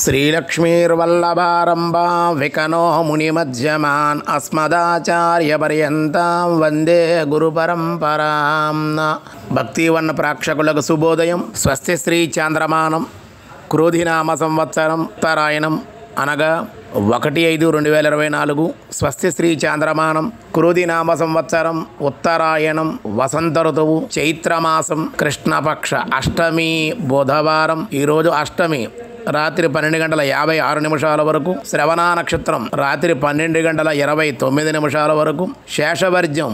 శ్రీలక్ష్మీర్వల్లభారంభా వికనో మునిమధ్యమాన్ అస్మదాచార్యపర్యంతం వందే గురుపరంపరాం. భక్తివన్న ప్రేక్షకులకు శుభోదయం. స్వస్తి శ్రీ చాంద్రమానం క్రోధినామ సంవత్సరం ఉత్తరాయణం అనగా 1/5/2024. స్వస్తి శ్రీ చాంద్రమానం క్రోధినామ సంవత్సరం ఉత్తరాయణం వసంత ఋతువు చైత్రమాసం కృష్ణపక్ష అష్టమి బుధవారం. ఈరోజు అష్టమి రాత్రి 12:56 వరకు, శ్రవణ నక్షత్రం రాత్రి 12:29 వరకు, శేషవర్జ్యం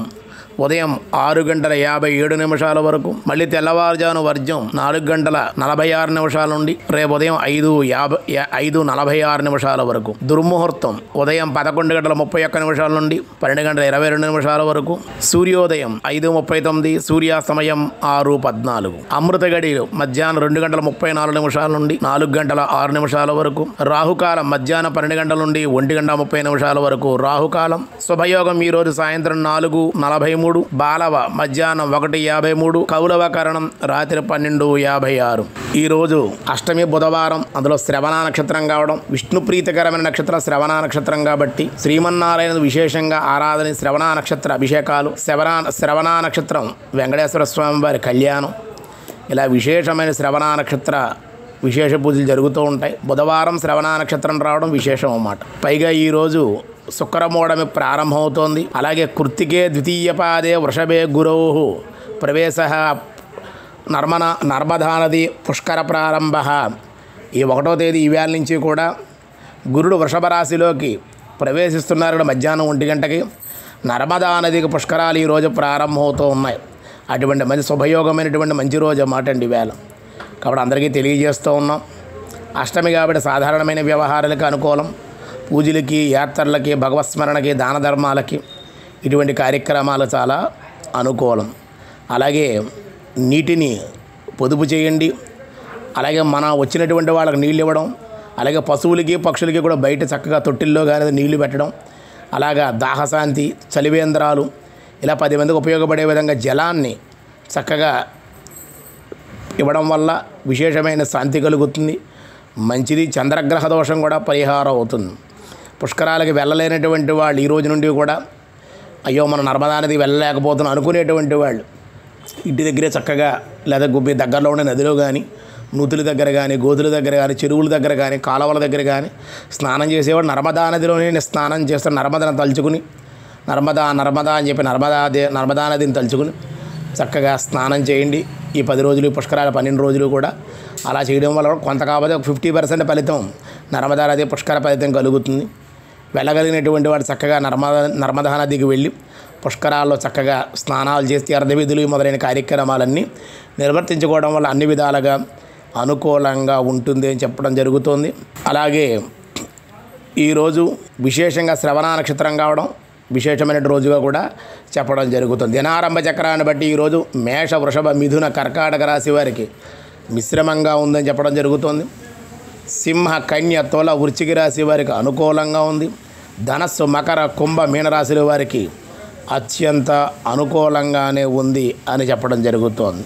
ఉదయం 6:57 వరకు, మళ్ళీ తెల్లవారుజాను వర్జ్యం 4:46 నుండి రేపు ఉదయం 5:46 వరకు, దుర్ముహూర్తం ఉదయం 11:31 నుండి 12:22 వరకు, సూర్యోదయం 5:39, సూర్యాస్తమయం 6:14, అమృత గడియలు మధ్యాహ్నం 2:34 నుండి 4:06 వరకు, రాహుకాలం మధ్యాహ్నం 12 నుండి 1:30 వరకు రాహుకాలం. శుభయోగం ఈరోజు సాయంత్రం 4:43, బాలవ మధ్యాహ్నం 1:53, కౌలవ కరణం రాత్రి 12:56. ఈరోజు అష్టమి బుధవారం, అందులో శ్రవణ నక్షత్రం కావడం విష్ణు ప్రీతికరమైన నక్షత్రం శ్రవణ నక్షత్రం కాబట్టి శ్రీమన్నారాయణ విశేషంగా ఆరాధన, శ్రవణ నక్షత్ర అభిషేకాలు, శ్రవణ నక్షత్రం వెంకటేశ్వర స్వామి వారి కళ్యాణం, ఇలా విశేషమైన శ్రవణ నక్షత్ర విశేష పూజలు జరుగుతూ ఉంటాయి. బుధవారం శ్రవణ నక్షత్రం రావడం విశేషం అన్నమాట. పైగా ఈరోజు శుక్రమూఢమి ప్రారంభమవుతోంది. అలాగే కృత్తికే ద్వితీయ పాదే వృషభే గురోః ప్రవేశ నర్మదా నది పుష్కర ప్రారంభ. ఈ 1వ తేదీ ఈవేళ నుంచి కూడా గురుడు వృషభ రాశిలోకి ప్రవేశిస్తున్నారు. మధ్యాహ్నం 1 గంటకి నర్మదా నదికి పుష్కరాలు ఈరోజు ప్రారంభమవుతూ ఉన్నాయి. అటువంటి మంచి శుభయోగమైనటువంటి మంచి రోజు అన్నమాట అండి ఈవేళ. కాబట్టి అందరికీ తెలియజేస్తూ ఉన్నాం. అష్టమి కాబట్టి సాధారణమైన వ్యవహారాలకు అనుకూలం. పూజలకి, యాత్రలకి, భగవత్స్మరణకి, దాన ధర్మాలకి ఇటువంటి కార్యక్రమాలు చాలా అనుకూలం. అలాగే నీటిని పొదుపు చేయండి. అలాగే మన వచ్చినటువంటి వాళ్ళకి నీళ్ళు ఇవ్వడం, అలాగే పశువులకి పక్షులకి కూడా బయట చక్కగా తొట్టిల్లో కానీ నీళ్లు పెట్టడం, అలాగా దాహశాంతి, చలివేంద్రాలు, ఇలా 10 మందికి ఉపయోగపడే విధంగా జలాన్ని చక్కగా ఇవ్వడం వల్ల విశేషమైన శాంతి కలుగుతుంది. మంచిది. చంద్రగ్రహ దోషం కూడా పరిహారం అవుతుంది. పుష్కరాలకి వెళ్ళలేనటువంటి వాళ్ళు ఈ రోజు నుండి కూడా అయ్యో మన నర్మదా నదికి వెళ్ళలేకపోతున్నాం అనుకునేటువంటి వాళ్ళు ఇంటి దగ్గరే చక్కగా లేదా గుబ్బి దగ్గరలో ఉండే నదిలో కానీ, నూతుల దగ్గర కానీ, గోతుల దగ్గర కానీ, చెరువుల దగ్గర కానీ, కాలువల దగ్గర కానీ స్నానం చేసేవాడు నర్మదా నదిలోనే స్నానం చేస్తాడు. నర్మదను తలుచుకుని నర్మదా అని చెప్పి నర్మదా నదిని తలుచుకుని చక్కగా స్నానం చేయండి. ఈ 10 రోజులు, పుష్కరాల 12 రోజులు కూడా అలా చేయడం వల్ల కొంత కాకపోతే ఒక 50% ఫలితం నర్మదా నది పుష్కర ఫలితం కలుగుతుంది. వెళ్ళగలిగినటువంటి వాడు చక్కగా నర్మదా నదికి వెళ్ళి పుష్కరాల్లో చక్కగా స్నానాలు చేసి అర్ధవిధులు మొదలైన కార్యక్రమాలన్నీ నిర్వర్తించుకోవడం వల్ల అన్ని విధాలుగా అనుకూలంగా ఉంటుంది అని చెప్పడం జరుగుతుంది. అలాగే ఈరోజు విశేషంగా శ్రవణ నక్షత్రం కావడం విశేషమైన రోజుగా కూడా చెప్పడం జరుగుతుంది. దినారంభ చక్రాన్ని బట్టి ఈరోజు మేష, వృషభ, మిథున, కర్కాటక రాశి వారికి మిశ్రమంగా ఉందని చెప్పడం జరుగుతుంది. సింహ, కన్య, తుల, వృశ్చిక రాశి వారికి అనుకూలంగా ఉంది. ధనస్సు, మకర, కుంభ, మీనరాశుల వారికి అత్యంత అనుకూలంగానే ఉంది అని చెప్పడం జరుగుతోంది.